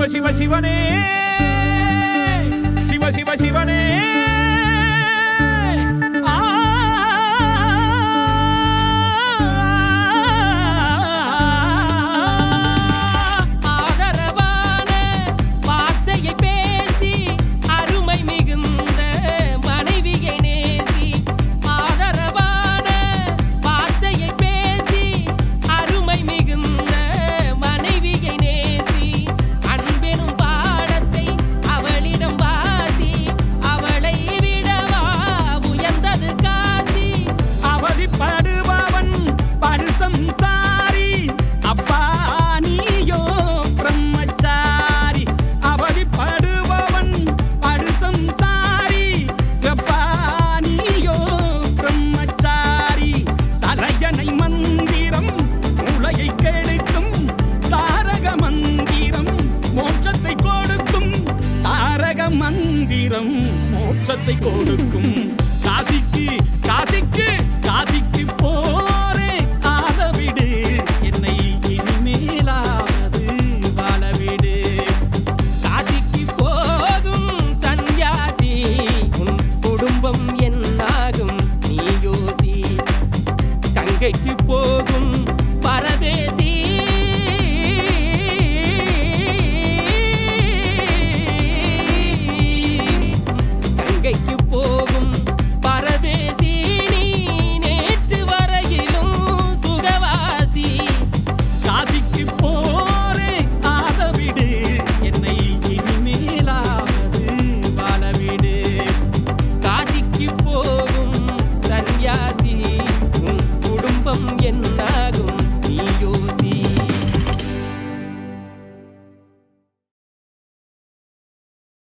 சிவ சிவ சிவனே சிவ சிவ சிவனே மந்திரம் மோட்சத்தை கொடுக்கும் காசிக்கு காசிக்கு காசிக்கு போரே ஆளவிடு என்னை இனிமேலாவது வாழவிடு காசிக்கு போகும் சன்னியாசி உன் குடும்பம் என்னாகும் நீ யோசி கங்கைக்கு போகும் பரதேசி